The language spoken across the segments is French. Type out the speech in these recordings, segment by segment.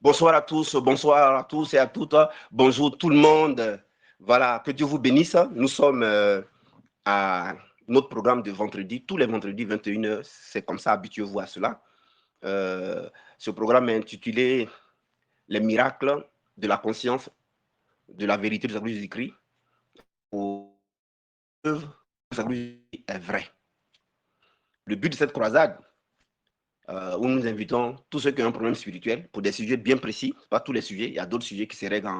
Bonsoir à tous et à toutes. Bonjour tout le monde. Voilà, que Dieu vous bénisse. Nous sommes à notre programme de vendredi, tous les vendredis 21h. C'est comme ça, habituez-vous à cela. Ce programme est intitulé Les miracles de la conscience, de la vérité de Jésus-Christ. Pour preuve que Jésus est vrai. Le but de cette croisade, où nous invitons tous ceux qui ont un problème spirituel pour des sujets bien précis, pas tous les sujets, il y a d'autres sujets qui se règlent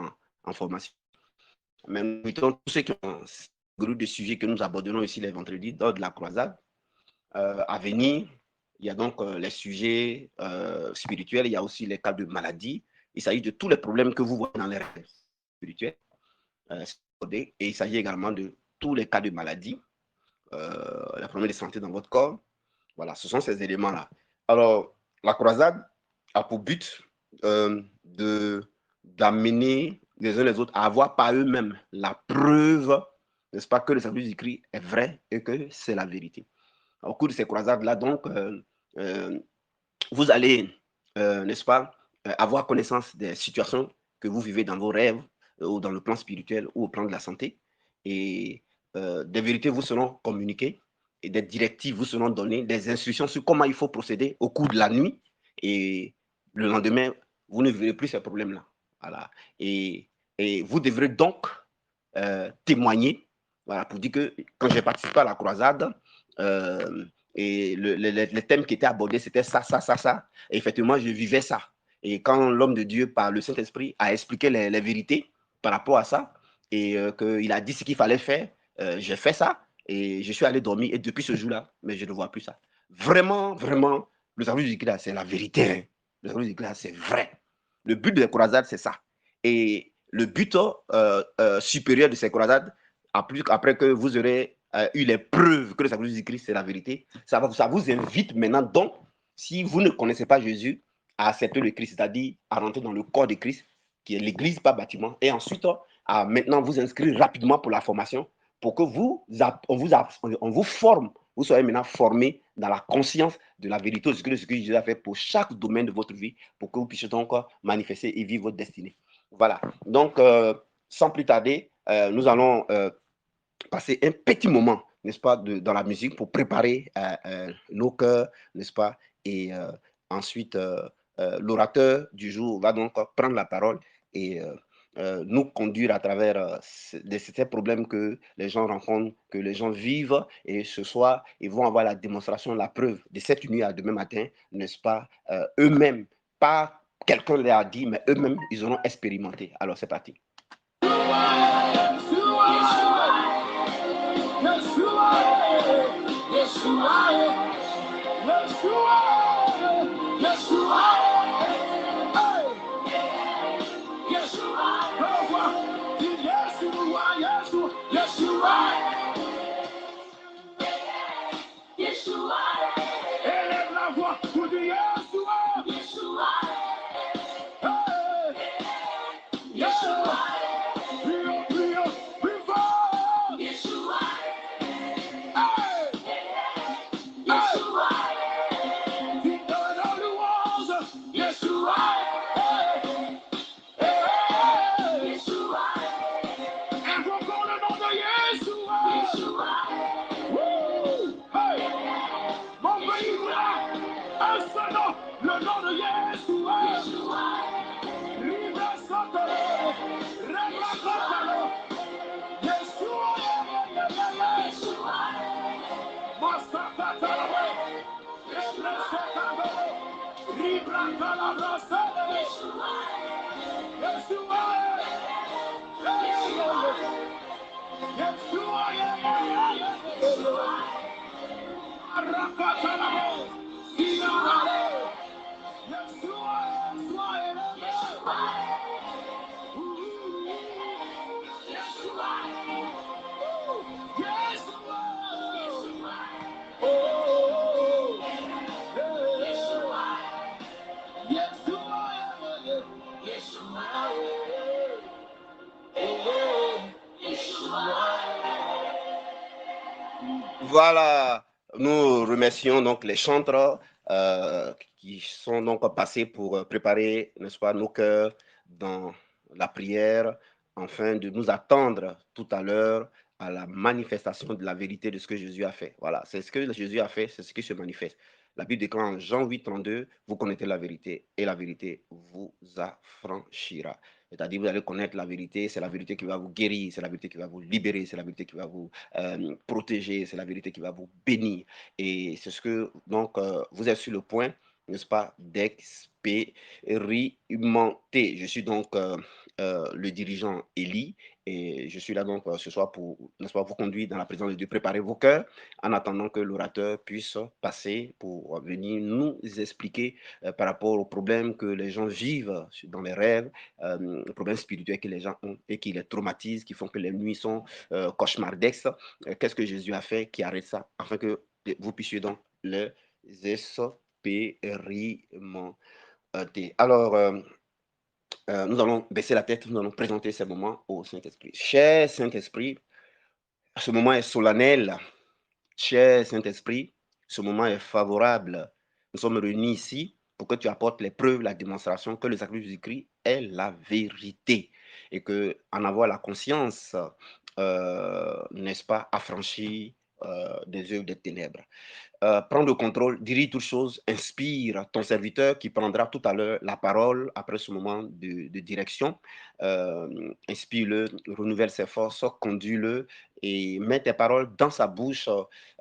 en formation. Mais nous invitons tous ceux qui ont un groupe de sujets que nous abordons ici les vendredis lors de la croisade à venir. Il y a donc les sujets spirituels, il y a aussi les cas de maladie. Il s'agit de tous les problèmes que vous voyez dans les rêves spirituels. Et il s'agit également de tous les cas de maladie, les problèmes de santé dans votre corps. Voilà, ce sont ces éléments-là. Alors, la croisade a pour but d'amener les uns les autres à avoir par eux-mêmes la preuve, n'est-ce pas, que le salut du Christ est vrai et que c'est la vérité. Au cours de ces croisades-là, donc, vous allez, n'est-ce pas, avoir connaissance des situations que vous vivez dans vos rêves ou dans le plan spirituel ou au plan de la santé. Et des vérités vous seront communiquées et des directives vous seront données, des instructions sur comment il faut procéder au cours de la nuit. Et le lendemain, vous ne verrez plus ces problèmes-là. Voilà. Et vous devrez donc témoigner, voilà, pour dire que quand j'ai participé à la croisade, et les thèmes qui étaient abordés, c'était ça. Et effectivement, je vivais ça. Et quand l'homme de Dieu, par le Saint-Esprit, a expliqué les vérités par rapport à ça, et qu'il a dit ce qu'il fallait faire, j'ai fait ça, et je suis allé dormir. Et depuis ce jour-là, mais je ne vois plus ça. Vraiment, vraiment, le salut du Christ, c'est la vérité. Hein. Le salut du Christ, c'est vrai. Le but de la croisade, c'est ça. Et le but supérieur de ces croisades, après que vous aurez eu les preuves que le salut du Christ, c'est la vérité, ça vous invite maintenant, donc, si vous ne connaissez pas Jésus, à accepter le Christ, c'est-à-dire à rentrer dans le corps de Christ, qui est l'église par bâtiment, et ensuite à maintenant vous inscrire rapidement pour la formation, pour que on vous forme, vous soyez maintenant formé dans la conscience de la vérité de ce que Jésus a fait pour chaque domaine de votre vie, pour que vous puissiez donc manifester et vivre votre destinée. Voilà, donc sans plus tarder, nous allons passer un petit moment, n'est-ce pas, dans la musique pour préparer nos cœurs, n'est-ce pas, et ensuite l'orateur du jour va donc prendre la parole et nous conduire à travers ces problèmes que les gens rencontrent, que les gens vivent, et ce soir, ils vont avoir la démonstration, la preuve de cette nuit à demain matin, n'est-ce pas, eux-mêmes, pas quelqu'un leur a dit, mais eux-mêmes, ils auront expérimenté. Alors, c'est parti. Voilà, nous remercions donc les chantres qui sont donc passés pour préparer, n'est-ce pas, nos cœurs dans la prière, afin de nous attendre tout à l'heure à la manifestation de la vérité de ce que Jésus a fait. Voilà, c'est ce que Jésus a fait, c'est ce qui se manifeste. La Bible déclare en Jean 8:32, vous connaissez la vérité et la vérité vous affranchira. C'est-à-dire, vous allez connaître la vérité, c'est la vérité qui va vous guérir, c'est la vérité qui va vous libérer, c'est la vérité qui va vous protéger, c'est la vérité qui va vous bénir. Et c'est ce que, donc, vous êtes sur le point, n'est-ce pas, d'expérimenter. Je suis donc le dirigeant Élie et je suis là donc ce soir pour, n'est-ce pas, vous conduire dans la présence de Dieu, préparer vos cœurs en attendant que l'orateur puisse passer pour venir nous expliquer par rapport aux problèmes que les gens vivent dans les rêves, les problèmes spirituels que les gens ont et qui les traumatisent, qui font que les nuits sont cauchemardesques. Qu'est-ce que Jésus a fait qui arrête ça, afin que vous puissiez donc les expérimenter. Alors, nous allons baisser la tête, nous allons présenter ce moment au Saint-Esprit. Cher Saint-Esprit, ce moment est solennel. Cher Saint-Esprit, ce moment est favorable. Nous sommes réunis ici pour que tu apportes les preuves, la démonstration que le sacré Jésus-Christ est la vérité et que en avoir la conscience, n'est-ce pas, affranchie des œuvres des ténèbres. Prends le contrôle, dirige toutes choses, inspire ton serviteur qui prendra tout à l'heure la parole après ce moment de direction. Inspire-le, renouvelle ses forces, conduis-le et mets tes paroles dans sa bouche,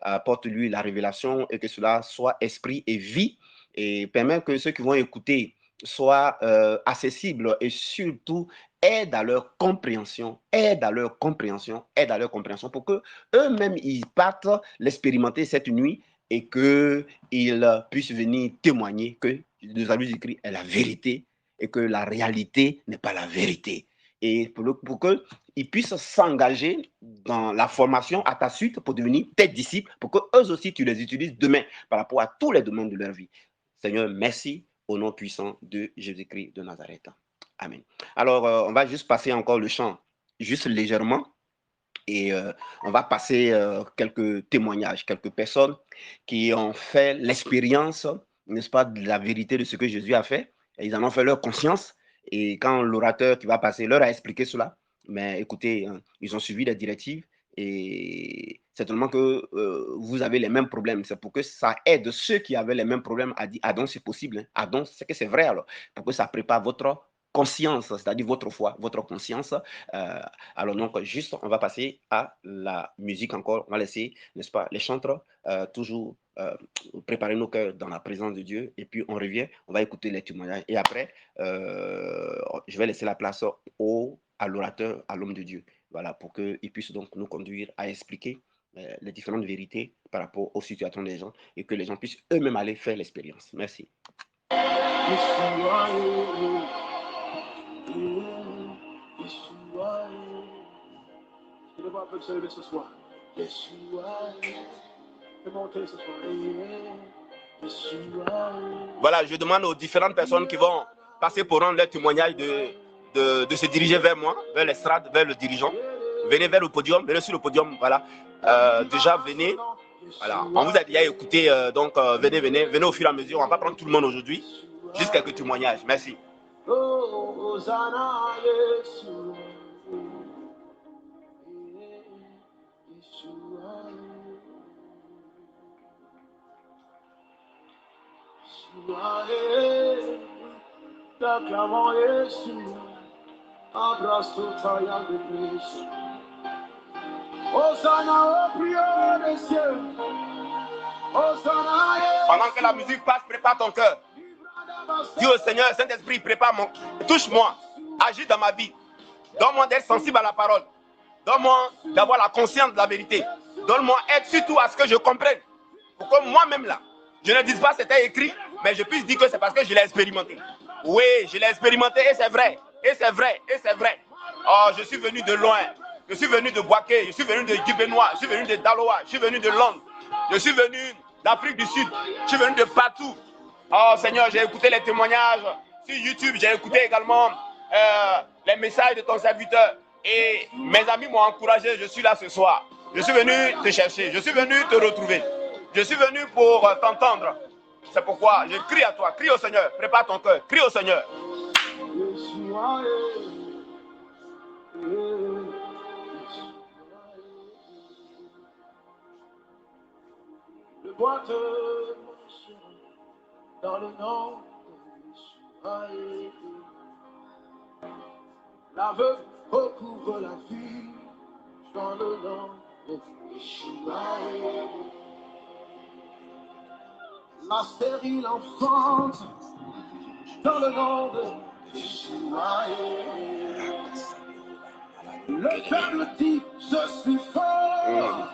apporte-lui la révélation et que cela soit esprit et vie et permet que ceux qui vont écouter soient accessibles et surtout aide à leur compréhension, aide à leur compréhension, aide à leur compréhension pour que eux-mêmes ils partent l'expérimenter cette nuit et qu'ils puissent venir témoigner que le salut du Christ est la vérité et que la réalité n'est pas la vérité. Et pour qu'ils puissent s'engager dans la formation à ta suite pour devenir tes disciples, pour que eux aussi tu les utilises demain par rapport à tous les domaines de leur vie. Seigneur, merci au nom puissant de Jésus-Christ de Nazareth. Amen. Alors, on va juste passer encore le chant, juste légèrement. Et on va passer quelques témoignages, quelques personnes qui ont fait l'expérience, n'est-ce pas, de la vérité de ce que Jésus a fait. Et ils en ont fait leur conscience. Et quand l'orateur qui va passer leur a expliqué cela, mais écoutez, ils ont suivi les directives. Et c'est tellement que vous avez les mêmes problèmes. C'est pour que ça aide ceux qui avaient les mêmes problèmes à dire, ah donc c'est possible, hein. Ah donc c'est que c'est vrai alors. Pour que ça prépare votre conscience, c'est-à-dire votre foi, votre conscience. Alors donc, juste, on va passer à la musique encore. On va laisser, n'est-ce pas, les chanteurs toujours préparer nos cœurs dans la présence de Dieu. Et puis, on revient, on va écouter les témoignages. Et après, je vais laisser la place à l'orateur, à l'homme de Dieu. Voilà, pour qu'il puisse donc nous conduire à expliquer les différentes vérités par rapport aux situations des gens et que les gens puissent eux-mêmes aller faire l'expérience. Merci. Voilà, je demande aux différentes personnes qui vont passer pour rendre leur témoignage de se diriger vers moi, vers l'estrade, vers le dirigeant. Venez vers le podium, venez sur le podium, voilà. Déjà, venez. Voilà, on vous a déjà écouté, donc venez au fur et à mesure. On va prendre tout le monde aujourd'hui. Juste quelques témoignages. Merci. Pendant que la musique passe, prépare ton cœur. Dis au Seigneur, Saint-Esprit, prépare mon... Touche-moi, agis dans ma vie. Donne-moi d'être sensible à la parole. Donne-moi d'avoir la conscience de la vérité. Donne-moi aide surtout à ce que je comprenne. Pour que moi-même là, je ne dise pas c'était écrit, mais je puisse dire que c'est parce que je l'ai expérimenté. Oui, je l'ai expérimenté et c'est vrai. Et c'est vrai, et c'est vrai. Oh, je suis venu de loin. Je suis venu de Boaké, je suis venu de Guibenois, je suis venu de Daloa, je suis venu de Londres. Je suis venu d'Afrique du Sud. Je suis venu de partout. Oh Seigneur, j'ai écouté les témoignages sur YouTube. J'ai écouté également les messages de ton serviteur. Et mes amis m'ont encouragé. Je suis là ce soir. Je suis venu te chercher. Je suis venu te retrouver. Je suis venu pour t'entendre. C'est pourquoi je crie à toi, crie au Seigneur, prépare ton cœur, crie au Seigneur. Le bois de dans le nom de Yeshua. La veuve recouvre la vie dans le nom de Yeshua. La stérile enfante dans le nom de Yeshua. Le faible dit, je suis fort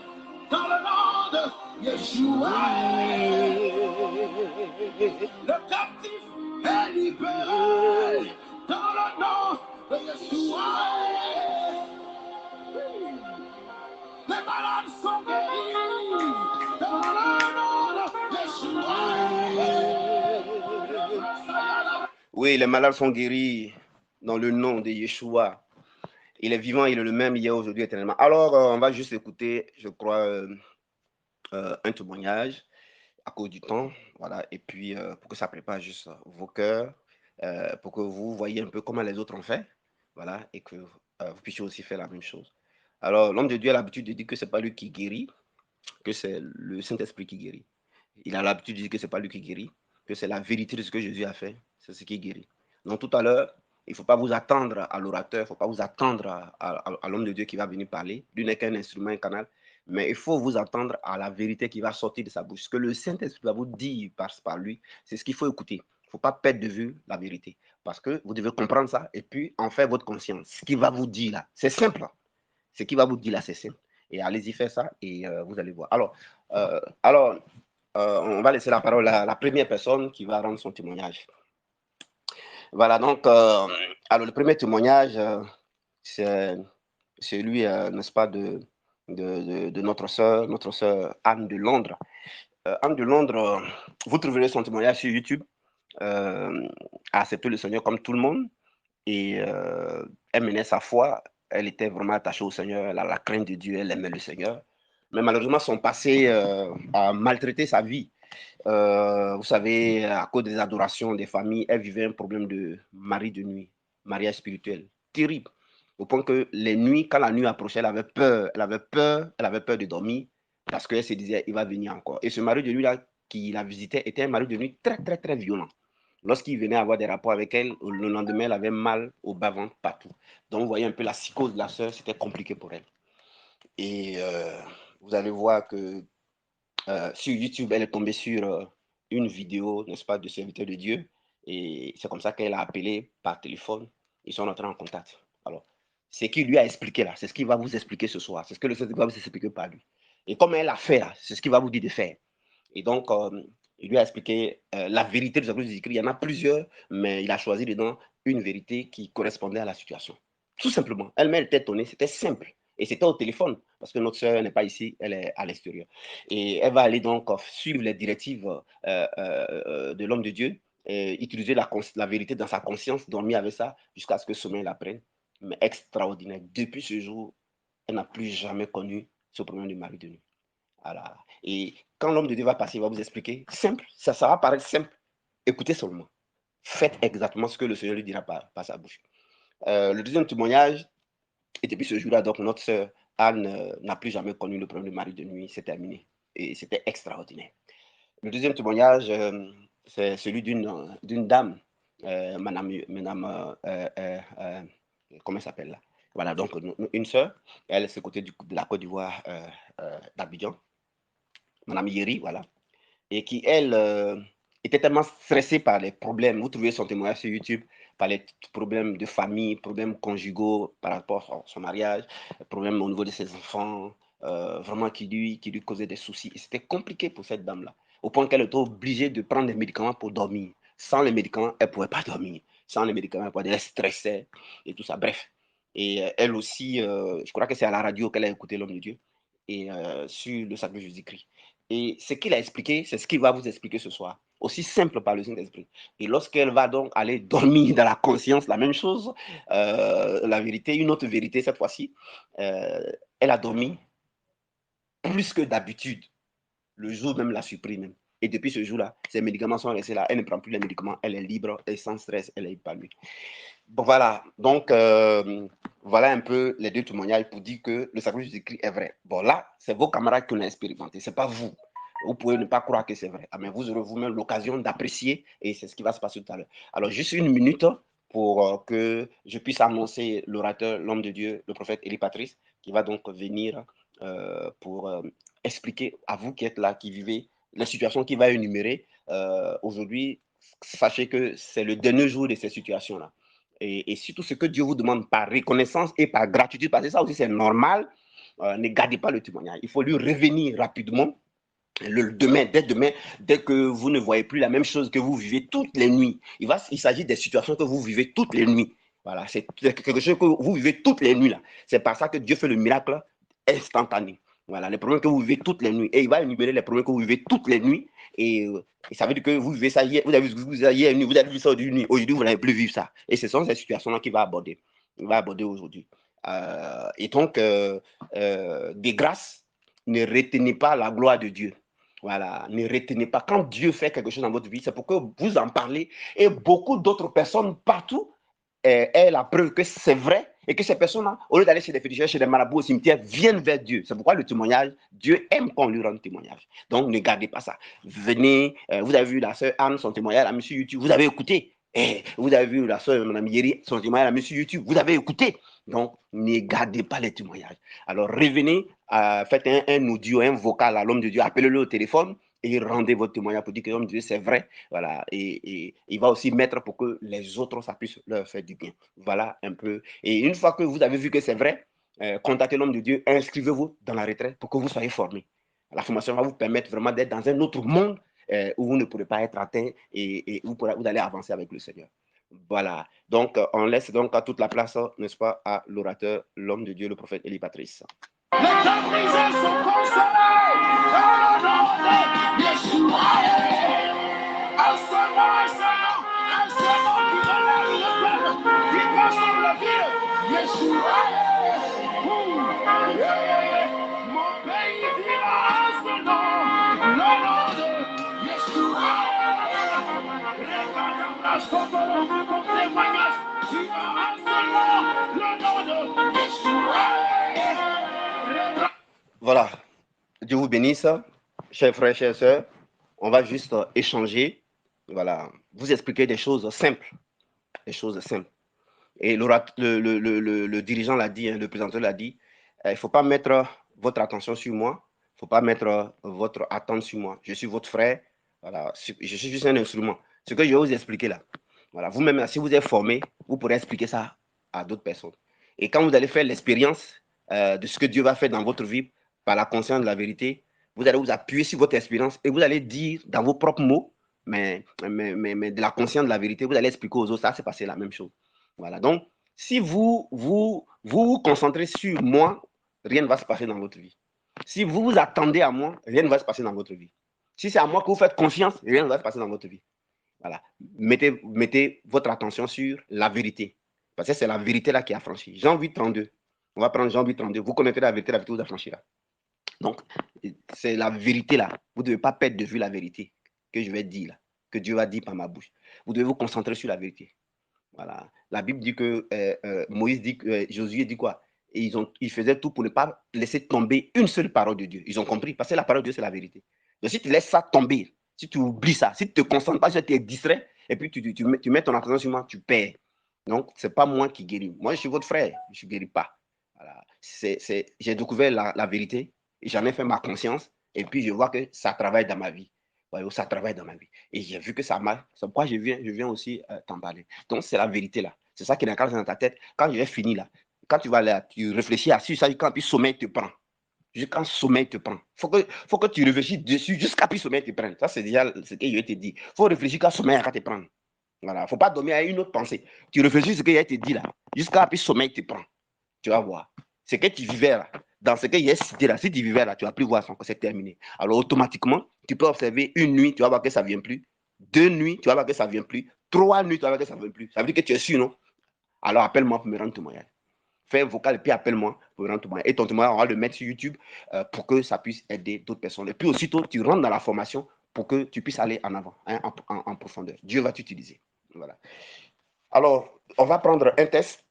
dans le nom de Yeshua. Le captif est libéré dans le nom de Yeshua. Les malades sont guéris dans le nom de Yeshua. Oui, les malades sont guéris dans le nom de Yeshua. Il est vivant, il est le même hier, aujourd'hui, éternellement. Alors, on va juste écouter, je crois, un témoignage à cause du temps, voilà, et puis pour que ça prépare juste vos cœurs, pour que vous voyez un peu comment les autres ont fait, voilà, et que vous puissiez aussi faire la même chose. Alors, l'homme de Dieu a l'habitude de dire que ce n'est pas lui qui guérit, que c'est le Saint-Esprit qui guérit. Il a l'habitude de dire que ce n'est pas lui qui guérit, que c'est la vérité de ce que Jésus a fait, c'est ce qui guérit. Donc tout à l'heure, il ne faut pas vous attendre à l'orateur, il ne faut pas vous attendre à l'homme de Dieu qui va venir parler. Lui n'est qu'un instrument, un canal. Mais il faut vous attendre à la vérité qui va sortir de sa bouche. Ce que le Saint-Esprit va vous dire par lui, c'est ce qu'il faut écouter. Il ne faut pas perdre de vue la vérité. Parce que vous devez comprendre ça et puis en faire votre conscience. Ce qu'il va vous dire là, c'est simple. Ce qu'il va vous dire là, c'est simple. Et allez-y faire ça et vous allez voir. Alors, on va laisser la parole à la première personne qui va rendre son témoignage. Voilà, donc, alors le premier témoignage, c'est celui, n'est-ce pas, de notre sœur Anne de Londres. Anne de Londres, vous trouverez son témoignage sur YouTube, a accepté le Seigneur comme tout le monde, et elle menait sa foi, elle était vraiment attachée au Seigneur, elle a la crainte de Dieu, elle aimait le Seigneur. Mais malheureusement, son passé a maltraité sa vie. Vous savez, à cause des adorations des familles, elle vivait un problème de mari de nuit, mariage spirituel, terrible. Au point que les nuits, quand la nuit approchait, elle avait peur, elle avait peur de dormir parce qu'elle se disait, il va venir encore. Et ce mari de nuit-là qui la visitait était un mari de nuit très, très, très violent. Lorsqu'il venait avoir des rapports avec elle, le lendemain, elle avait mal au bas-ventre partout. Donc, vous voyez un peu la psychose de la sœur, c'était compliqué pour elle. Et vous allez voir que sur YouTube, elle est tombée sur une vidéo, n'est-ce pas, de serviteur de Dieu. Et c'est comme ça qu'elle a appelé par téléphone. Ils sont entrés en contact. Alors, ce qu'il lui a expliqué là, c'est ce qu'il va vous expliquer ce soir. C'est ce que le Seigneur va vous expliquer par lui. Et comme elle a fait là, c'est ce qu'il va vous dire de faire. Et donc, il lui a expliqué la vérité de ce que Jésus-Christ. Il y en a plusieurs, mais il a choisi dedans une vérité qui correspondait à la situation. Tout simplement. Elle-même était étonnée, c'était simple. Et c'était au téléphone, parce que notre sœur n'est pas ici, elle est à l'extérieur. Et elle va aller donc suivre les directives de l'homme de Dieu, et utiliser la vérité dans sa conscience, dormir avec ça, jusqu'à ce que le sommeil la prenne. Mais extraordinaire. Depuis ce jour, elle n'a plus jamais connu ce problème du mari de nuit. Voilà. Et quand l'homme de Dieu va passer, il va vous expliquer. Simple, ça va paraître simple. Écoutez seulement. Faites exactement ce que le Seigneur lui dira par sa bouche. Le deuxième témoignage, et depuis ce jour-là, donc notre sœur Anne n'a plus jamais connu le problème de mari de nuit, c'est terminé. Et c'était extraordinaire. Le deuxième témoignage, c'est celui d'une dame, madame comment elle s'appelle là? Voilà, donc une sœur, elle est ce côté de la Côte d'Ivoire, d'Abidjan, madame Yeri, voilà, et qui, elle, était tellement stressée par les problèmes, vous trouvez son témoignage sur YouTube, par les problèmes de famille, problèmes conjugaux par rapport à son mariage, problèmes au niveau de ses enfants, vraiment qui lui causait des soucis. Et c'était compliqué pour cette dame-là, au point qu'elle était obligée de prendre des médicaments pour dormir. Sans les médicaments, elle ne pouvait pas dormir. Sans les médicaments, elle stressait et tout ça. Bref. Et elle aussi, je crois que c'est à la radio qu'elle a écouté l'homme de Dieu et sur le salut de Jésus-Christ. Et ce qu'il a expliqué, c'est ce qu'il va vous expliquer ce soir. Aussi simple par le Saint-Esprit. Et lorsqu'elle va donc aller dormir dans la conscience, la même chose, la vérité, une autre vérité cette fois-ci, elle a dormi plus que d'habitude. Le jour même l'a surpris même. Et depuis ce jour-là, ses médicaments sont restés là. Elle ne prend plus les médicaments. Elle est libre et sans stress. Elle est épanouie. Bon, voilà. Donc, voilà un peu les deux témoignages pour dire que le sacrifice de Christ est vrai. Bon, là, c'est vos camarades qui l'ont expérimenté. Ce n'est pas vous. Vous pouvez ne pas croire que c'est vrai. Mais vous aurez vous-même l'occasion d'apprécier et c'est ce qui va se passer tout à l'heure. Alors, juste une minute pour que je puisse annoncer l'orateur, l'homme de Dieu, le prophète Élie Patrice, qui va donc venir pour expliquer à vous qui êtes là, qui vivez les situations qu'il va énumérer. Aujourd'hui, sachez que c'est le dernier jour de ces situations-là. Et surtout ce que Dieu vous demande par reconnaissance et par gratitude, parce que ça aussi c'est normal, ne gardez pas le témoignage. Il faut lui revenir rapidement demain, dès que vous ne voyez plus la même chose que vous vivez toutes les nuits. Il s'agit des situations que vous vivez toutes les nuits. Voilà, c'est quelque chose que vous vivez toutes les nuits là. C'est par ça que Dieu fait le miracle instantané. Voilà, les problèmes que vous vivez toutes les nuits. Et il va énumérer les problèmes que vous vivez toutes les nuits. Et ça veut dire que vous vivez ça hier, vous avez vu ça aujourd'hui nuit. Aujourd'hui, vous n'allez plus vivre ça. Et ce sont ces situations-là qu'il va aborder. Il va aborder aujourd'hui. Et donc, des grâces, ne retenez pas la gloire de Dieu. Voilà, ne retenez pas. Quand Dieu fait quelque chose dans votre vie, c'est pour que vous en parlez et beaucoup d'autres personnes partout aient la preuve que c'est vrai et que ces personnes-là, au lieu d'aller chez des féticheurs, chez des marabouts au cimetière, viennent vers Dieu. C'est pourquoi le témoignage, Dieu aime qu'on lui rende témoignage. Donc, ne gardez pas ça. Venez, vous avez vu la sœur Anne, son témoignage à M. YouTube, vous avez écouté. Vous avez vu la sœur Mme Yeri, son témoignage à M. YouTube, vous avez écouté. Donc, ne gardez pas les témoignages. Alors, revenez, faites un audio, un vocal à l'homme de Dieu, appelez-le au téléphone et rendez votre témoignage pour dire que l'homme de Dieu, c'est vrai. Voilà. Et il va aussi mettre pour que les autres, ça puisse leur faire du bien. Voilà un peu. Et une fois que vous avez vu que c'est vrai, contactez l'homme de Dieu, inscrivez-vous dans la retraite pour que vous soyez formés. La formation va vous permettre vraiment d'être dans un autre monde où vous ne pourrez pas être atteint et où vous allez avancer avec le Seigneur. Voilà. Donc, on laisse donc à toute la place, n'est-ce pas, à l'orateur, l'homme de Dieu, le prophète Élie Patrice. Les gens brisés sont consolés. Un seul nom qui relève le peuple, qui passe sur la ville. Yeshua. Mon pays dira à ce nom, le nom de Yeshua. Regarde la photo, mon témoignage, dira à ce nom, le nom de Yeshua. Voilà. Dieu vous bénisse, chers frères, chères sœurs. On va juste échanger. Voilà. Vous expliquer des choses simples. Des choses simples. Et le dirigeant l'a dit, le présentateur l'a dit, il ne faut pas mettre votre attention sur moi. Il ne faut pas mettre votre attente sur moi. Je suis votre frère. Voilà. Je suis juste un instrument. Ce que je vais vous expliquer là. Voilà. Vous-même, si vous êtes formé, vous pourrez expliquer ça à d'autres personnes. Et quand vous allez faire l'expérience de ce que Dieu va faire dans votre vie, par la conscience de la vérité, vous allez vous appuyer sur votre expérience et vous allez dire dans vos propres mots, mais de la conscience de la vérité, vous allez expliquer aux autres, ça s'est passé la même chose. Voilà, donc si vous concentrez sur moi, rien ne va se passer dans votre vie. Si vous vous attendez à moi, rien ne va se passer dans votre vie. Si c'est à moi que vous faites confiance, rien ne va se passer dans votre vie. Voilà, mettez votre attention sur la vérité, parce que c'est la vérité là qui a franchi. Jean 8, 32. On va prendre Jean 8, 32. Vous connaissez la vérité vous affranchira. Donc, c'est la vérité là. Vous ne devez pas perdre de vue la vérité que je vais dire là, que Dieu va dire par ma bouche. Vous devez vous concentrer sur la vérité. Voilà. La Bible dit que Moïse dit que Josué dit quoi? Et ils faisaient tout pour ne pas laisser tomber une seule parole de Dieu. Ils ont compris, parce que la parole de Dieu, c'est la vérité. Donc, si tu laisses ça tomber, si tu oublies ça, si tu ne te concentres pas, si tu es distrait, et puis tu mets ton attention sur moi, tu perds. Donc, ce n'est pas moi qui guéris. Moi, je suis votre frère, je ne guéris pas. Voilà. J'ai découvert la vérité, j'en ai fait ma conscience, et puis je vois que ça travaille dans ma vie. Ça travaille dans ma vie. Et j'ai vu que ça marche. C'est pourquoi je viens aussi t'en parler. Donc, c'est la vérité là. C'est ça qui est dans ta tête. Quand je vais finir là, quand tu vas là, tu réfléchis à ça, quand puis sommeil te prend. Jusqu'à sommeil te prend. Faut que tu réfléchisses dessus jusqu'à puis sommeil te prenne. Ça, c'est déjà ce que je vais te dire. Il faut réfléchir quand sommeil va te prendre. Voilà. Il ne faut pas dormir à une autre pensée. Tu réfléchis à ce que je vais te dire là, jusqu'à puis sommeil te prend. Tu vas voir. Ce que tu vivais là, dans ce que j'ai cité là, si tu vivais là, tu ne vas plus voir son que c'est terminé. Alors automatiquement, tu peux observer une nuit, tu vas voir que ça ne vient plus. 2 nuits, tu vas voir que ça ne vient plus. 3 nuits, tu vas voir que ça ne vient plus. Ça veut dire que tu es sûr, non? Alors appelle-moi pour me rendre témoignage. Fais un vocal et puis appelle-moi pour me rendre témoignage. Et ton témoignage, on va le mettre sur YouTube pour que ça puisse aider d'autres personnes. Et puis aussitôt, tu rentres dans la formation pour que tu puisses aller en avant, hein, en profondeur. Dieu va t'utiliser. Voilà. Alors, on va prendre un test.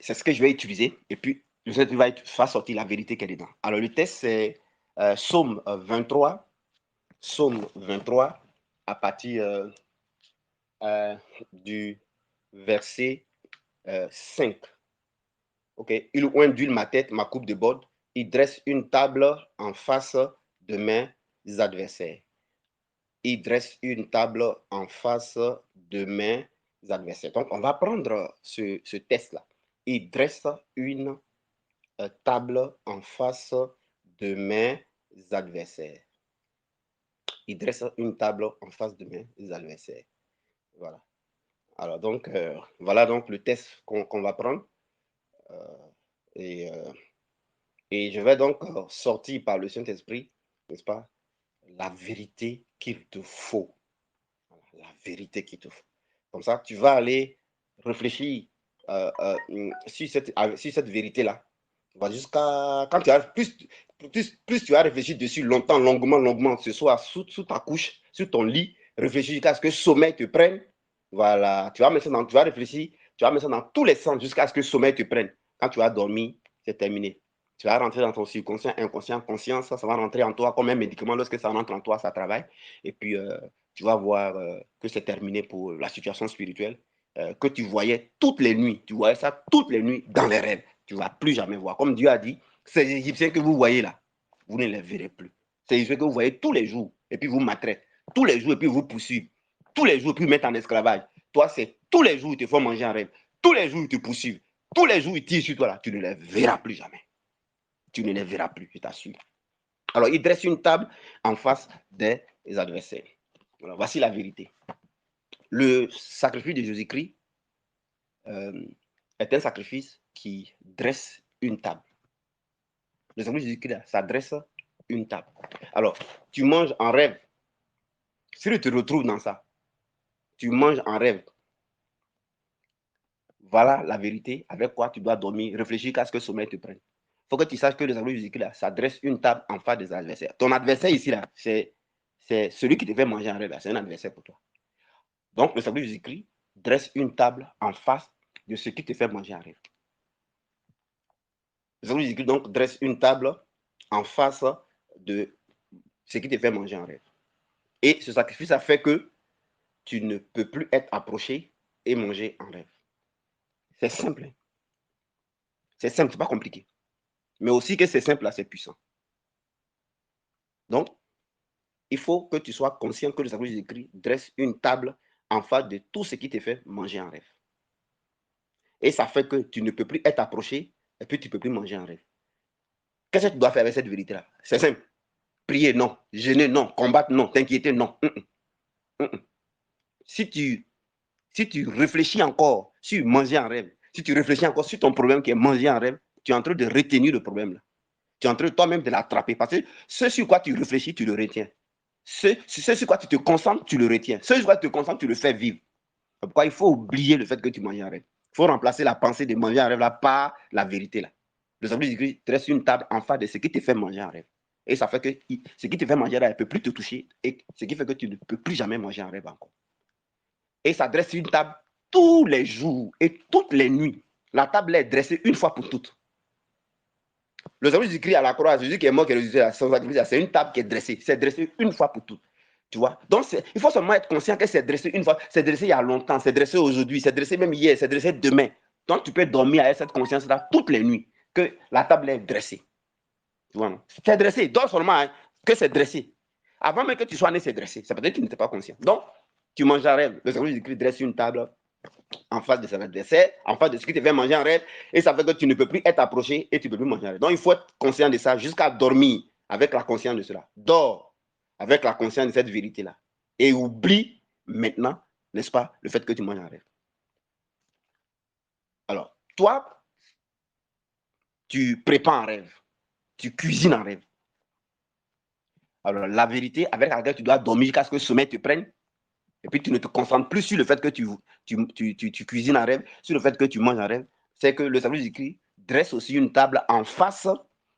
C'est ce que je vais utiliser. Et puis, le Seigneur va faire sortir la vérité qu'elle est dedans. Alors, le test, c'est Psaume 23. Psaume 23, à partir du verset 5. Ok. Il oint d'huile ma tête, ma coupe de bord. Il dresse une table en face de mes adversaires. Il dresse une table en face de mes adversaires. Donc, on va prendre ce test-là. Il dresse une table en face de mes adversaires. Il dresse une table en face de mes adversaires. Voilà. Alors, donc, voilà donc le test qu'on va prendre. Et je vais donc sortir par le Saint-Esprit, n'est-ce pas, la vérité qu'il te faut. La vérité qu'il te faut. Comme ça, tu vas aller réfléchir sur cette vérité-là. Jusqu'à quand tu as plus tu as réfléchi dessus longtemps, longuement, ce soit sous ta couche, sur ton lit, réfléchir jusqu'à ce que le sommeil te prenne. Voilà, tu vas réfléchir, tu vas mettre ça dans tous les sens jusqu'à ce que le sommeil te prenne. Quand tu as dormi, c'est terminé. Tu vas rentrer dans ton subconscient, inconscient, conscient, ça va rentrer en toi comme un médicament. Lorsque ça rentre en toi, ça travaille. Et puis, tu vas voir que c'est terminé pour la situation spirituelle que tu voyais toutes les nuits. Tu voyais ça toutes les nuits dans les rêves. Tu ne vas plus jamais voir. Comme Dieu a dit, ces Égyptiens que vous voyez là, vous ne les verrez plus. Ces Égyptiens que vous voyez tous les jours, et puis vous maltraitent. Tous les jours, et puis vous poursuivent. Tous les jours, et puis vous mettent en esclavage. Toi, c'est tous les jours, ils te font manger en rêve. Tous les jours, ils te poursuivent. Tous les jours, ils tirent sur toi là. Tu ne les verras plus jamais. Tu ne les verras plus, je t'assure. Alors, il dresse une table en face des adversaires. Voilà, voici la vérité. Le sacrifice de Jésus-Christ est un sacrifice qui dresse une table. Le sacrifice de Jésus-Christ, ça dresse une table. Alors, tu manges en rêve. Si tu te retrouves dans ça, tu manges en rêve. Voilà la vérité avec quoi tu dois dormir, réfléchir à ce que le sommeil te prenne. Il faut que tu saches que le sacrifice de Jésus-Christ, ça dresse une table en face des adversaires. Ton adversaire ici, là, c'est celui qui te fait manger en rêve. C'est un adversaire pour toi. Donc, le sacrifice de Jésus-Christ dresse une table en face de ce qui te fait manger en rêve. Le sacrifice de Jésus-Christ donc dresse une table en face de ce qui te fait manger en rêve. Et ce sacrifice a fait que tu ne peux plus être approché et manger en rêve. C'est simple. C'est simple, c'est pas compliqué. Mais aussi que c'est simple, là, c'est puissant. Donc, il faut que tu sois conscient que le sacrifice de Jésus-Christ dresse une table en face de tout ce qui te fait manger en rêve. Et ça fait que tu ne peux plus être approché et puis tu ne peux plus manger en rêve. Qu'est-ce que tu dois faire avec cette vérité-là? C'est simple. Prier, non. Jeûner, non. Combattre, non. T'inquiéter, non. Si tu réfléchis encore sur manger en rêve, si tu réfléchis encore sur ton problème qui est manger en rêve, tu es en train de retenir le problème là. Tu es en train toi-même de l'attraper. Parce que ce sur quoi tu réfléchis, tu le retiens. Ce sur quoi tu te concentres, tu le retiens. Ce sur quoi tu te concentres, tu le fais vivre. Pourquoi il faut oublier le fait que tu manges en rêve? Il faut remplacer la pensée de manger en rêve là par la vérité là. Le sacrifice de Christ dresse une table en face de ce qui te fait manger en rêve. Et ça fait que ce qui te fait manger en rêve ne peut plus te toucher. Et ce qui fait que tu ne peux plus jamais manger en rêve encore. Et ça dresse une table tous les jours et toutes les nuits. La table est dressée une fois pour toutes. Le sacrifice du Christ à la croix, Jésus qui est mort, qui est ressuscité, c'est une table qui est dressée. C'est dressé une fois pour toutes. Tu vois? Donc, il faut seulement être conscient que c'est dressé une fois. C'est dressé il y a longtemps, c'est dressé aujourd'hui, c'est dressé même hier, c'est dressé demain. Donc, tu peux dormir avec cette conscience-là toutes les nuits, que la table est dressée. Tu vois? C'est dressé. Donc, seulement hein, que c'est dressé. Avant même que tu sois né, c'est dressé. C'est peut-être que tu n'étais pas conscient. Donc, tu manges en rêve. Le sacrifice du Christ dresse une table en face de son adversaire, en face de ce qui te fait manger en rêve, et ça fait que tu ne peux plus être approché et tu ne peux plus manger en rêve. Donc, il faut être conscient de ça jusqu'à dormir avec la conscience de cela. Dors avec la conscience de cette vérité-là. Et oublie maintenant, n'est-ce pas, le fait que tu manges en rêve. Alors, toi, tu prépares en rêve, tu cuisines en rêve. Alors, la vérité avec laquelle tu dois dormir jusqu'à ce que le sommeil te prenne, et puis tu ne te concentres plus sur le fait que tu cuisines en rêve, sur le fait que tu manges en rêve, c'est que le sacrifice du Christ dresse aussi une table en face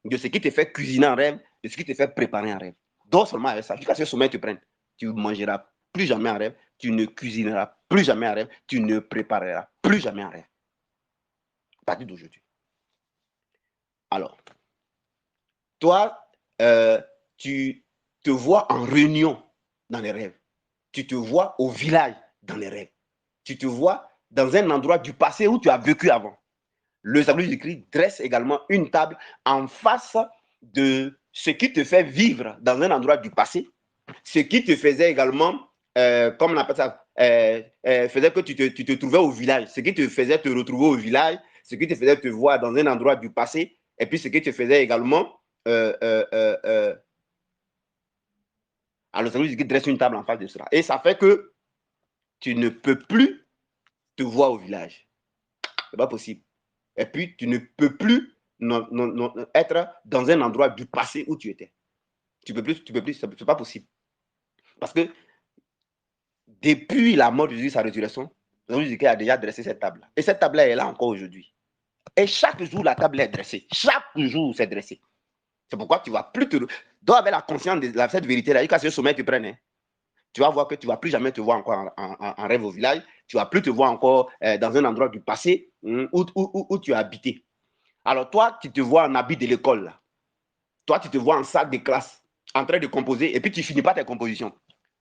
de ce qui te fait cuisiner en rêve, de ce qui te fait préparer en rêve. Dors seulement avec ça. Jusqu'à ce que le sommeil te prenne. Tu ne mangeras plus jamais en rêve. Tu ne cuisineras plus jamais en rêve. Tu ne prépareras plus jamais en rêve. À partir d'aujourd'hui. Alors, toi, tu te vois en réunion dans les rêves. Tu te vois au village dans les rêves. Tu te vois dans un endroit du passé où tu as vécu avant. Le tableau du Christ dresse également une table en face de ce qui te fait vivre dans un endroit du passé, ce qui te faisait également, comme on appelle ça, faisait que tu te trouvais au village, ce qui te faisait te retrouver au village, ce qui te faisait te voir dans un endroit du passé, et puis ce qui te faisait également, alors le tableau du Christ dresse une table en face de cela. Et ça fait que tu ne peux plus te voir au village. Ce n'est pas possible. Et puis, tu ne peux plus être dans un endroit du passé où tu étais. Tu peux plus, c'est pas possible. Parce que depuis la mort de Jésus, sa résurrection, Jésus a déjà dressé cette table. Et cette table est là encore aujourd'hui. Et chaque jour, la table est dressée. Chaque jour, c'est dressé. C'est pourquoi tu ne vas plus te... Donc, avec la conscience de cette vérité-là, jusqu'à ce que le sommeil te prenne, tu vas voir que tu ne vas plus jamais te voir encore en rêve au village. Tu ne vas plus te voir encore dans un endroit du passé où tu as habité. Alors, toi, tu te vois en habit de l'école, là. Toi, tu te vois en salle de classe, en train de composer, et puis tu ne finis pas tes compositions.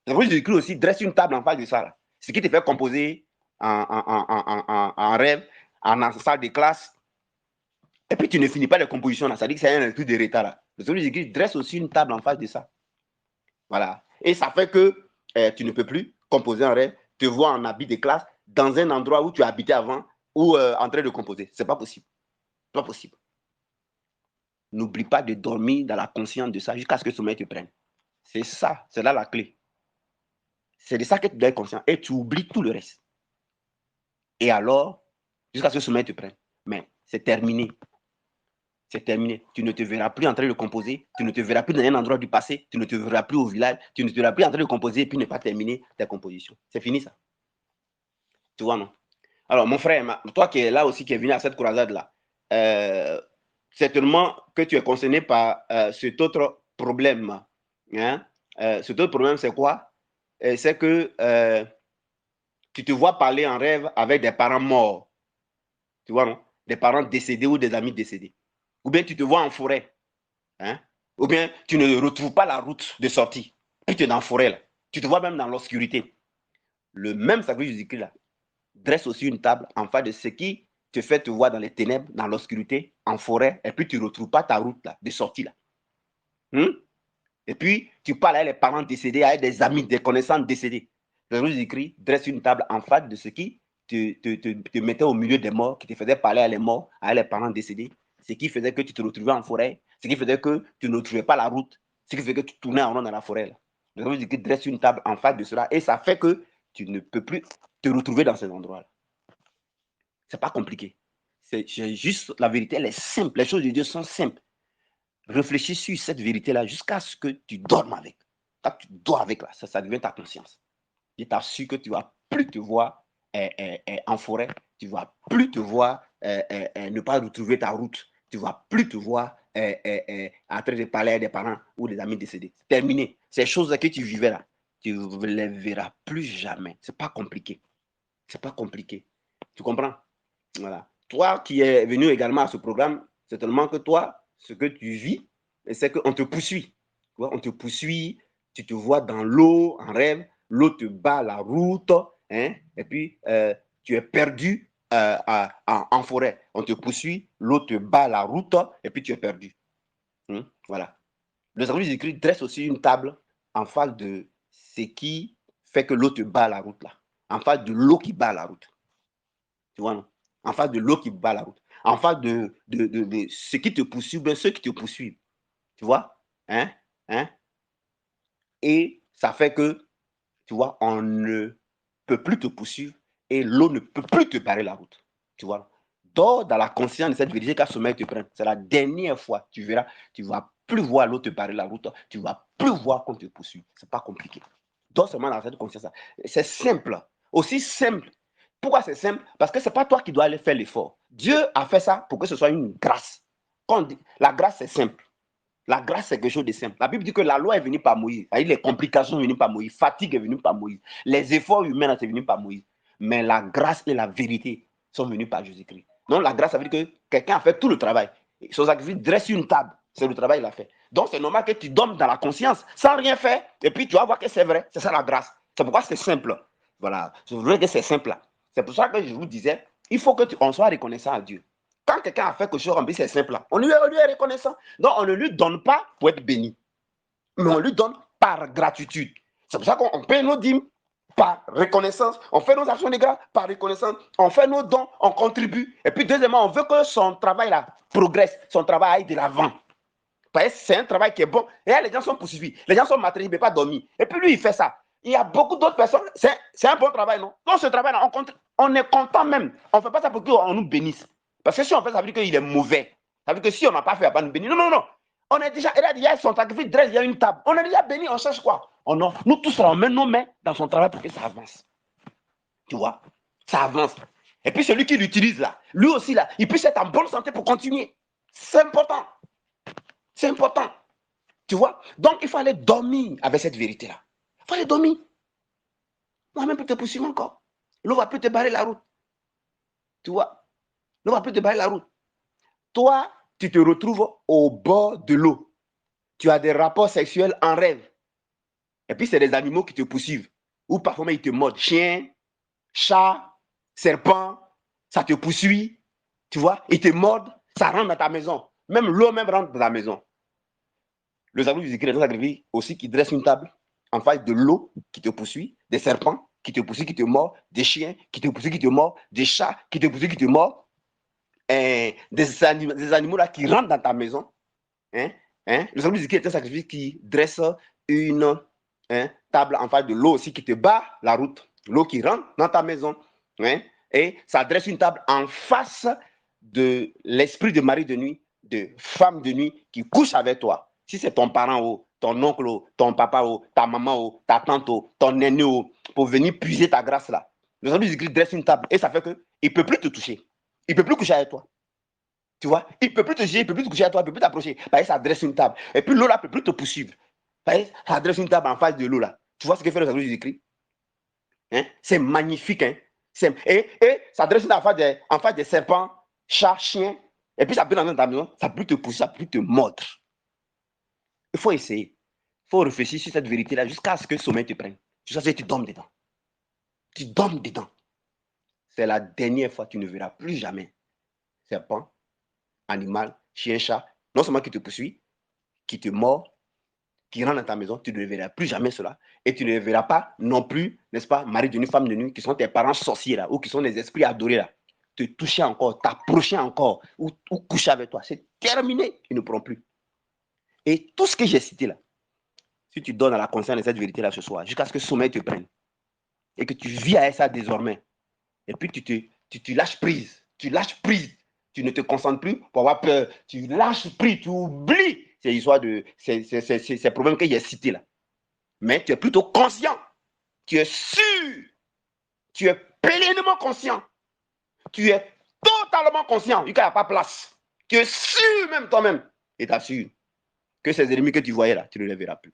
C'est vrai que j'écris aussi, dresse une table en face de ça, là. Ce qui te fait composer en rêve, en salle de classe, et puis tu ne finis pas les compositions, là. Ça dit que c'est un truc de retard, là. C'est vrai que j'écris, dresse aussi une table en face de ça. Voilà. Et ça fait que tu ne peux plus composer en rêve, te voir en habit de classe, dans un endroit où tu as habité avant, ou en train de composer. C'est pas possible. Pas possible. N'oublie pas de dormir dans la conscience de ça jusqu'à ce que le sommeil te prenne. C'est ça, c'est là la clé. C'est de ça que tu dois être conscient et tu oublies tout le reste. Et alors, jusqu'à ce que le sommeil te prenne. Mais c'est terminé. C'est terminé. Tu ne te verras plus en train de composer, tu ne te verras plus dans un endroit du passé, tu ne te verras plus au village, tu ne te verras plus en train de composer et puis ne pas terminer ta composition. C'est fini ça. Tu vois, non? Alors, mon frère, toi qui es là aussi, qui est venu à cette croisade-là, certainement que tu es concerné par cet autre problème. Hein? Cet autre problème, c'est quoi? C'est que tu te vois parler en rêve avec des parents morts. Tu vois, non? Des parents décédés ou des amis décédés. Ou bien tu te vois en forêt. Hein? Ou bien tu ne retrouves pas la route de sortie. Puis tu es dans la forêt, là. Tu te vois même dans l'obscurité. Le même sacrifice Jésus-Christ, là, dresse aussi une table en face de ce qui te fait te voir dans les ténèbres, dans l'obscurité, en forêt, et puis tu ne retrouves pas ta route là, de sortie. Là. Et puis, tu parles avec les parents décédés, avec des amis, des connaissances décédés. Jésus-Christ dresse une table en face de ce qui te mettait au milieu des morts, qui te faisait parler à les morts, à les parents décédés, ce qui faisait que tu te retrouvais en forêt, ce qui faisait que tu ne retrouvais pas la route, ce qui faisait que tu tournais en rond dans la forêt. Jésus-Christ dresse une table en face de cela et ça fait que tu ne peux plus te retrouver dans ces endroits-là. C'est pas compliqué. C'est juste la vérité, elle est simple. Les choses de Dieu sont simples. Réfléchis sur cette vérité-là jusqu'à ce que tu dormes avec. Quand tu dors avec là, ça devient ta conscience. Je t'assure que tu ne vas plus te voir en forêt, tu ne vas plus te voir ne pas retrouver ta route, tu ne vas plus te voir en train de parler à des parents ou des amis décédés. Terminé. Ces choses que tu vivais là, tu ne les verras plus jamais. Ce n'est pas compliqué. Ce n'est pas compliqué. Tu comprends? Voilà. Toi qui es venu également à ce programme, c'est tellement que toi, ce que tu vis, c'est qu'on te poursuit. Tu vois, on te poursuit, tu te vois dans l'eau, en rêve, l'eau te bat la route, hein, et puis tu es perdu en forêt. On te poursuit, l'eau te bat la route, et puis tu es perdu. Voilà. Le service écrit dresse aussi une table en face de ce qui fait que l'eau te bat la route là. En face de l'eau qui bat la route. Tu vois, non? En face de l'eau qui bat la route. En face de ce qui te poursuit, bien ceux qui te poursuivent. Tu vois? Hein? Hein? Et ça fait que, tu vois, on ne peut plus te poursuivre et l'eau ne peut plus te barrer la route. Tu vois? Dors dans la conscience de cette vérité qu'à sommeil te prenne. C'est la dernière fois, tu verras, tu ne vas plus voir l'eau te barrer la route, tu ne vas plus voir qu'on te poursuit. Ce n'est pas compliqué. Dors seulement dans cette conscience-là. C'est simple. Aussi simple. Pourquoi c'est simple? Parce que ce n'est pas toi qui dois aller faire l'effort. Dieu a fait ça pour que ce soit une grâce. Quand on dit, la grâce, c'est simple. La grâce, c'est quelque chose de simple. La Bible dit que la loi est venue par Moïse. Les complications sont venues par Moïse. Fatigue est venue par Moïse. Les efforts humains sont venus par Moïse. Mais la grâce et la vérité sont venus par Jésus-Christ. Donc la grâce, ça veut dire que quelqu'un a fait tout le travail. Son sacrifice dresse une table. C'est le travail qu'il a fait. Donc c'est normal que tu dormes dans la conscience sans rien faire. Et puis tu vas voir que c'est vrai. C'est ça la grâce. C'est pourquoi c'est simple. Voilà. Je voudrais que c'est simple. C'est pour ça que je vous disais, il faut qu'on soit reconnaissant à Dieu. Quand quelqu'un a fait quelque chose, c'est simple. On lui est reconnaissant. Donc on ne lui donne pas pour être béni. Mais on lui donne par gratitude. C'est pour ça qu'on paye nos dîmes par reconnaissance. On fait nos actions de grâce par reconnaissance. On fait nos dons, on contribue. Et puis deuxièmement, on veut que son travail là progresse, son travail aille de l'avant. C'est un travail qui est bon. Et là, les gens sont poursuivis. Les gens sont matériels, mais pas dormis. Et puis lui, il fait ça. Il y a beaucoup d'autres personnes. C'est un bon travail, non? Donc ce travail-là, on est content même. On ne fait pas ça pour qu'on nous bénisse. Parce que si on fait ça, ça veut dire qu'il est mauvais. Ça veut dire que si on n'a pas fait, on ne va pas nous bénir. Non, non, non. On est déjà, il y a son sacrifice, il y a une table. On est déjà béni, on cherche quoi? Nous tous, on met nos mains dans son travail pour que ça avance. Tu vois? Ça avance. Et puis celui qui l'utilise là, lui aussi là, il puisse être en bonne santé pour continuer. C'est important. C'est important. Tu vois? Donc il faut aller dormir avec cette vérité-là. Il faut aller dormir. Moi-même, peut te poursuivre encore. L'eau va plus te barrer la route. Tu vois? L'eau va plus te barrer la route. Toi, tu te retrouves au bord de l'eau. Tu as des rapports sexuels en rêve. Et puis, c'est des animaux qui te poursuivent. Ou parfois, ils te mordent. Chien, chat, serpent, ça te poursuit. Tu vois? Ils te mordent, ça rentre dans ta maison. Même l'eau même rentre dans ta maison. Le sacrifice du Christ est un sacrifice aussi qui dresse une table en face de l'eau qui te poursuit, des serpents qui te poursuivent, qui te mordent, des chiens qui te poursuivent, qui te mordent, des chats qui te poursuivent, qui te mordent, des animaux là qui rentrent dans ta maison. Le sacrifice du Christ est un sacrifice qui dresse une table en face de l'eau aussi qui te bat la route, l'eau qui rentre dans ta maison. Et ça dresse une table en face de l'esprit de mari de nuit, de femme de nuit qui couche avec toi. Si c'est ton parent ou ton oncle ou ton papa ou ta maman ou ta tante ou ton aîné ou pour venir puiser ta grâce là, le sacrifice du Christ dresse une table et ça fait qu'il ne peut plus te toucher. Il ne peut plus coucher avec toi. Tu vois, il ne peut plus te gérer, il ne peut plus te coucher à toi, il ne peut plus t'approcher. Ça dresse une table. Et puis l'eau là ne peut plus te poursuivre. Ça dresse une table en face de l'eau là. Tu vois ce que fait le sacrifice du Christ? C'est magnifique. Et ça dresse une table en face des serpents, chats, chiens. Et puis ça peut dans ta maison, ça peut te pousser, ça peut te mordre. Il faut essayer. Il faut réfléchir sur cette vérité-là jusqu'à ce que le sommeil te prenne. Jusqu'à ce que tu dormes dedans. Tu dormes dedans. C'est la dernière fois que tu ne verras plus jamais serpent, animal, chien, chat, non seulement qui te poursuit, qui te mord, qui rentre dans ta maison, tu ne verras plus jamais cela. Et tu ne verras pas non plus, n'est-ce pas, mari d'une femme de nuit, qui sont tes parents sorciers là, ou qui sont des esprits adorés là, te toucher encore, t'approcher encore, ou coucher avec toi. C'est terminé, ils ne pourront plus. Et tout ce que j'ai cité là, si tu donnes à la conscience de cette vérité là ce soir, jusqu'à ce que le sommeil te prenne, et que tu vis avec ça désormais, et puis tu lâches prise, tu ne te concentres plus pour avoir peur, tu lâches prise, tu oublies ces histoires de ces problèmes que j'ai cités là. Mais tu es plutôt conscient, tu es sûr, tu es pleinement conscient, tu es totalement conscient, vu qu'il n'y a pas place. Tu es sûr même toi-même, et tu assures que ces ennemis que tu voyais là, tu ne les verras plus.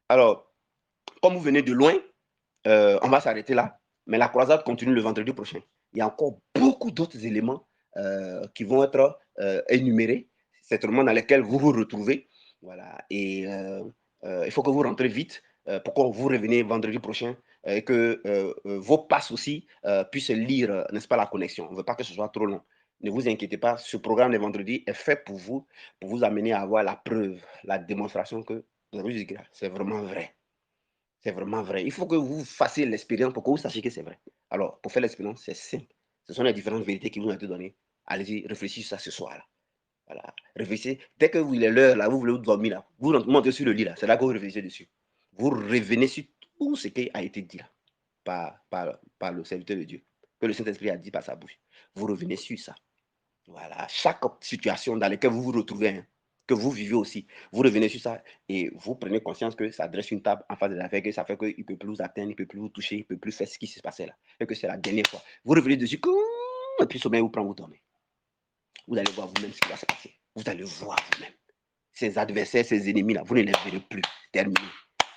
Alors, comme vous venez de loin, on va s'arrêter là, mais la croisade continue le vendredi prochain. Il y a encore beaucoup d'autres éléments qui vont être énumérés, certainement dans lesquels vous vous retrouvez. Voilà. Et il faut que vous rentrez vite pour que vous reveniez vendredi prochain et que vos passes aussi puissent lire, n'est-ce pas, la connexion. On ne veut pas que ce soit trop long. Ne vous inquiétez pas, ce programme de vendredi est fait pour vous amener à avoir la preuve, la démonstration que c'est vraiment vrai. C'est vraiment vrai. Il faut que vous fassiez l'expérience pour que vous sachiez que c'est vrai. Alors, pour faire l'expérience, c'est simple. Ce sont les différentes vérités qui vous ont été données. Allez-y, réfléchissez ça ce soir-là. Voilà. Réfléchissez. Dès que vous, il est l'heure, là, vous voulez vous dormir, là, vous montez sur le lit, là, c'est là que vous réfléchissez dessus. Vous revenez sur tout ce qui a été dit là, par le serviteur de Dieu, que le Saint-Esprit a dit par sa bouche. Vous revenez sur ça. Voilà. Chaque situation dans laquelle vous vous retrouvez, hein, que vous vivez aussi, vous revenez sur ça et vous prenez conscience que ça dresse une table en face de l'affaire, que ça fait qu'il ne peut plus vous atteindre, il ne peut plus vous toucher, il ne peut plus faire ce qui se passait là, et que c'est la dernière fois. Vous revenez dessus, et puis le sommeil vous prend, vous dormez. Vous allez voir vous-même ce qui va se passer. Vous allez voir vous-même. Ses adversaires, ses ennemis, là, vous ne les verrez plus. Terminé.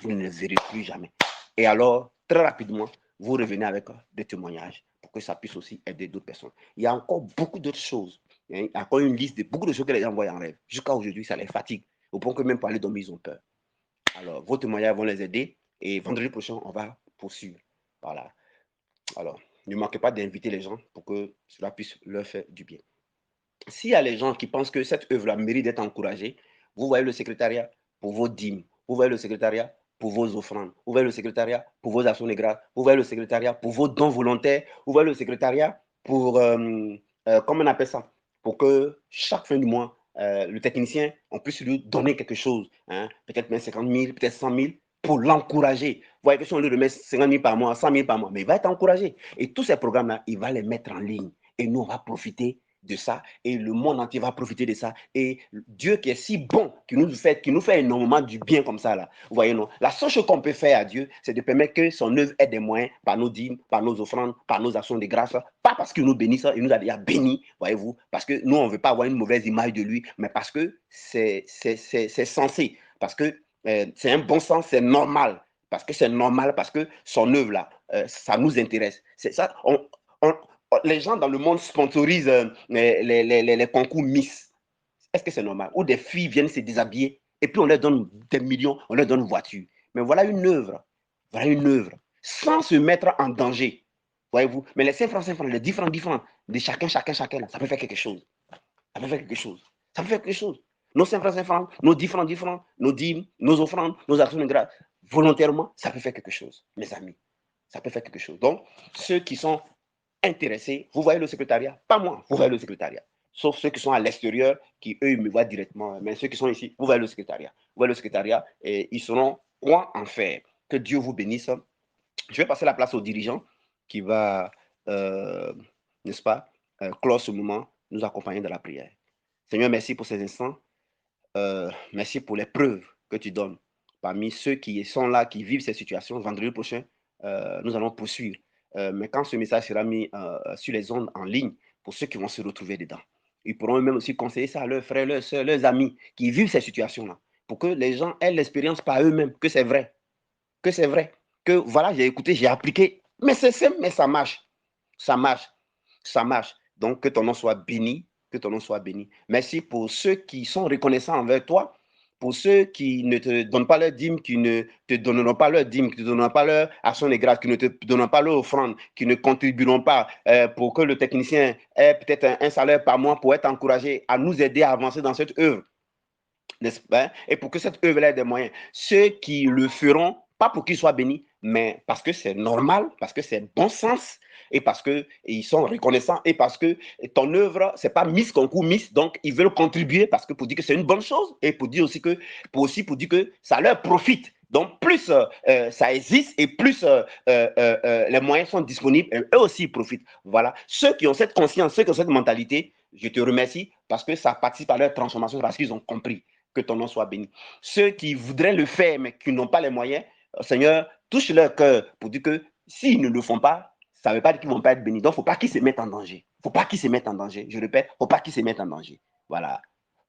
Vous ne les verrez plus jamais. Et alors, très rapidement, vous revenez avec des témoignages pour que ça puisse aussi aider d'autres personnes. Il y a encore beaucoup d'autres choses. Il y a encore une liste de beaucoup de choses que les gens voient en rêve. Jusqu'à aujourd'hui, ça les fatigue. Au point que même pour aller dormir, ils ont peur. Alors, vos témoignages vont les aider. Et vendredi prochain, on va poursuivre. Voilà. Alors, ne manquez pas d'inviter les gens pour que cela puisse leur faire du bien. S'il y a les gens qui pensent que cette œuvre-là mérite d'être encouragée, vous voyez le secrétariat pour vos dîmes, vous voyez le secrétariat pour vos offrandes, vous voyez le secrétariat pour vos actions de grâce, vous voyez le secrétariat pour vos dons volontaires, vous voyez le secrétariat pour, comment on appelle ça, pour que chaque fin du mois, le technicien, on puisse lui donner quelque chose, hein, peut-être même 50 000, peut-être 100 000, pour l'encourager. Vous voyez que si on lui remet 50 000 par mois, 100 000 par mois, mais il va être encouragé. Et tous ces programmes-là, il va les mettre en ligne. Et nous, on va profiter de ça et le monde entier va profiter de ça. Et Dieu qui est si bon, qui nous fait énormément du bien comme ça, là. Vous voyez, non? La seule chose qu'on peut faire à Dieu, c'est de permettre que son œuvre ait des moyens par nos dîmes, par nos offrandes, par nos actions de grâce. Pas parce qu'il nous bénit, il nous a déjà béni, voyez-vous, parce que nous, on ne veut pas avoir une mauvaise image de lui, mais parce que c'est censé, parce que c'est un bon sens, c'est normal. Parce que c'est normal, parce que son œuvre, là, ça nous intéresse. C'est ça, les gens dans le monde sponsorisent les concours Miss. Est-ce que c'est normal? Ou des filles viennent se déshabiller et puis on leur donne des millions, on leur donne une voiture. Mais voilà une œuvre, sans se mettre en danger. Voyez-vous? Mais les 5 francs, les 10 francs, de chacun, là, ça peut faire quelque chose. Ça peut faire quelque chose. Ça peut faire quelque chose. Nos 5 francs, nos 10 francs, nos dîmes, nos offrandes, nos actions de grâce, volontairement, ça peut faire quelque chose, mes amis. Ça peut faire quelque chose. Donc, ceux qui sont intéressés, vous voyez le secrétariat, pas moi, vous voyez le secrétariat. Sauf ceux qui sont à l'extérieur, qui eux, ils me voient directement. Mais ceux qui sont ici, vous voyez le secrétariat. Vous voyez le secrétariat et ils seront quoi en faire. Que Dieu vous bénisse. Je vais passer la place au dirigeant qui va, n'est-ce pas, clore ce moment, nous accompagner dans la prière. Seigneur, merci pour ces instants. Merci pour les preuves que tu donnes. Parmi ceux qui sont là, qui vivent ces situations, vendredi prochain, nous allons poursuivre. Mais quand ce message sera mis sur les ondes en ligne, pour ceux qui vont se retrouver dedans, ils pourront même aussi conseiller ça à leurs frères, leurs soeurs, leurs amis qui vivent ces situations-là, pour que les gens aient l'expérience par eux-mêmes, que c'est vrai, que voilà, j'ai écouté, j'ai appliqué, mais c'est simple, mais ça marche, ça marche, ça marche. Donc, que ton nom soit béni, que ton nom soit béni. Merci pour ceux qui sont reconnaissants envers toi, pour ceux qui ne te donnent pas leur dîme, qui ne te donneront pas leur dîme, qui ne te donneront pas leur action de grâce, qui ne te donneront pas leur offrande, qui ne contribueront pas pour que le technicien ait peut-être un salaire par mois pour être encouragé à nous aider à avancer dans cette œuvre, n'est-ce pas? Et pour que cette œuvre ait des moyens. Ceux qui le feront, pas pour qu'ils soient bénis, mais parce que c'est normal, parce que c'est bon sens, et parce qu'ils sont reconnaissants, et parce que ton œuvre, c'est pas Miss Concours Miss, donc ils veulent contribuer parce que pour dire que c'est une bonne chose, et pour dire aussi que, pour dire que ça leur profite. Donc, plus ça existe et plus les moyens sont disponibles, eux aussi ils profitent. Voilà. Ceux qui ont cette conscience, ceux qui ont cette mentalité, je te remercie parce que ça participe à leur transformation, parce qu'ils ont compris. Que ton nom soit béni. Ceux qui voudraient le faire, mais qui n'ont pas les moyens, Seigneur, touche leur cœur pour dire que s'ils ne le font pas, ça ne veut pas dire qu'ils ne vont pas être bénis. Donc, il ne faut pas qu'ils se mettent en danger. Il ne faut pas qu'ils se mettent en danger. Je répète, il ne faut pas qu'ils se mettent en danger. Voilà.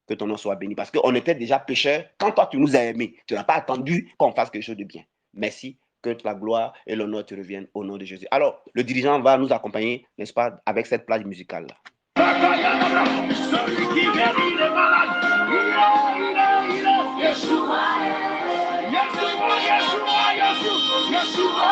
Que ton nom soit béni. Parce qu'on était déjà pécheurs. Quand toi, tu nous as aimés, tu n'as pas attendu qu'on fasse quelque chose de bien. Merci. Que la gloire et l'honneur te reviennent au nom de Jésus. Alors, le dirigeant va nous accompagner, n'est-ce pas, avec cette plage musicale-là. Celui qui guérit les malades. Yeshua, Yeshua, Yeshua, Yeshua, Yeshua.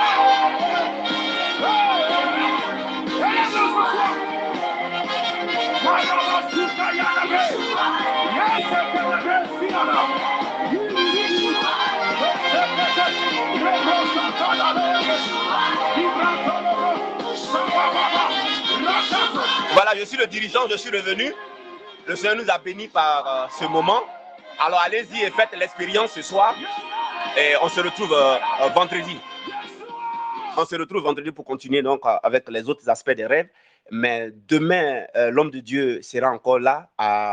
Voilà, je suis le dirigeant, je suis revenu. Le Seigneur nous a bénis par ce moment. Alors allez-y et faites l'expérience ce soir. Et on se retrouve vendredi. On se retrouve vendredi pour continuer donc avec les autres aspects des rêves. Mais demain, l'homme de Dieu sera encore là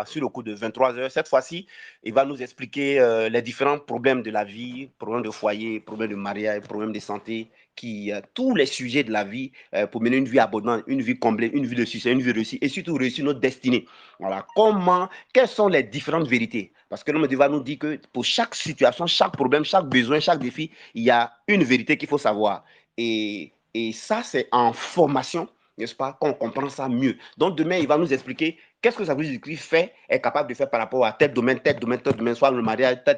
sur le coup de 23h. Cette fois-ci, il va nous expliquer les différents problèmes de la vie, problèmes de foyer, problèmes de mariage, problèmes de santé tous les sujets de la vie pour mener une vie abondante, une vie comblée, une vie de succès, une vie réussie et surtout réussir notre destinée. Voilà, quelles sont les différentes vérités? Parce que l'homme de Dieu va nous dire que pour chaque situation, chaque problème, chaque besoin, chaque défi, il y a une vérité qu'il faut savoir. Et ça, c'est en formation, n'est-ce pas, qu'on comprend ça mieux. Donc demain, il va nous expliquer qu'est-ce que ça veut dire qu'il fait, est capable de faire par rapport à tel domaine, soit le mariage, tel,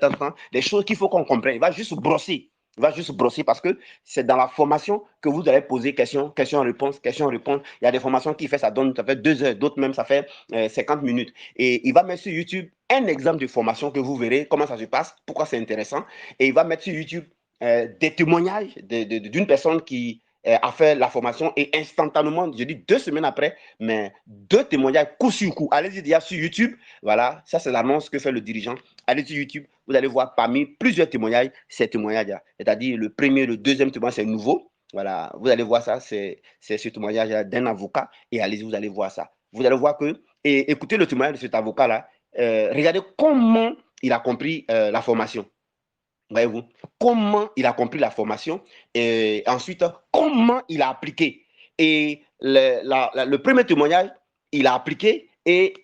des choses qu'il faut qu'on comprenne. Il va juste brosser. Il va juste brosser parce que c'est dans la formation que vous allez poser question-réponse. Il y a des formations qui fait, ça fait 2 heures, d'autres même, ça fait 50 minutes. Et il va mettre sur YouTube un exemple de formation que vous verrez comment ça se passe, pourquoi c'est intéressant. Et il va mettre sur YouTube des témoignages d'une personne qui a fait la formation et instantanément, je dis 2 semaines après, mais 2 témoignages coup sur coup. Allez-y déjà sur YouTube. Voilà, ça c'est l'annonce que fait le dirigeant. Allez sur YouTube, vous allez voir parmi plusieurs témoignages, ces témoignages-là. C'est-à-dire le premier, le deuxième témoignage, c'est nouveau. Voilà, vous allez voir ça, c'est ce témoignage d'un avocat et allez-y, vous allez voir ça. Vous allez voir que, et écoutez le témoignage de cet avocat-là, regardez comment il a compris la formation. Voyez-vous, comment il a compris la formation et ensuite, comment il a appliqué. Et le premier témoignage, il a appliqué et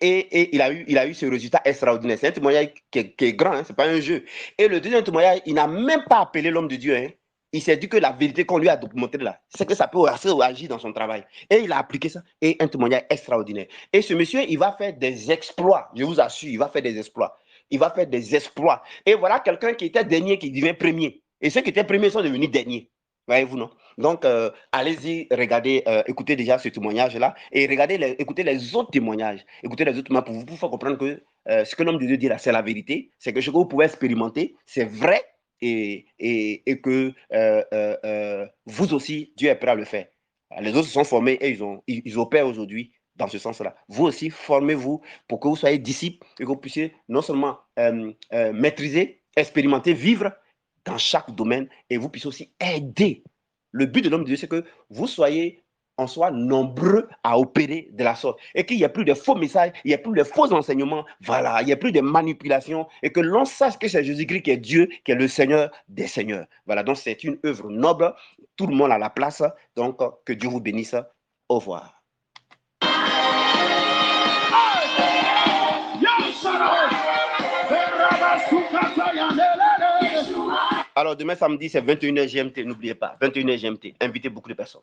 il a eu ce résultat extraordinaire. C'est un témoignage qui est grand, hein, ce n'est pas un jeu. Et le deuxième témoignage, il n'a même pas appelé l'homme de Dieu. Hein. Il s'est dit que la vérité qu'on lui a montrée là, c'est que ça peut agir dans son travail. Et il a appliqué ça. Et un témoignage extraordinaire. Et ce monsieur, il va faire des exploits. Je vous assure, il va faire des exploits. Il va faire des exploits. Et voilà quelqu'un qui était dernier qui devient premier. Et ceux qui étaient premiers sont devenus derniers. Voyez-vous, non? Donc, allez-y, regardez, écoutez déjà ce témoignage-là et écoutez les autres témoignages. Écoutez les autres témoignages pour vous faire comprendre que ce que l'homme de Dieu dit là, c'est la vérité. C'est quelque chose que vous pouvez expérimenter. C'est vrai et que vous aussi, Dieu est prêt à le faire. Les autres se sont formés et ils opèrent aujourd'hui dans ce sens-là. Vous aussi, formez-vous pour que vous soyez disciples et que vous puissiez non seulement maîtriser, expérimenter, vivre dans chaque domaine et vous puissiez aussi aider. Le but de l'homme de Dieu, c'est que vous soyez, on soit nombreux à opérer de la sorte et qu'il n'y ait plus de faux messages, il n'y ait plus de faux enseignements, voilà, il n'y ait plus de manipulations et que l'on sache que c'est Jésus-Christ qui est Dieu, qui est le Seigneur des Seigneurs. Voilà, donc c'est une œuvre noble, tout le monde a la place, donc que Dieu vous bénisse. Au revoir. Alors, demain samedi, c'est 21h GMT, n'oubliez pas, 21h GMT. Invitez beaucoup de personnes.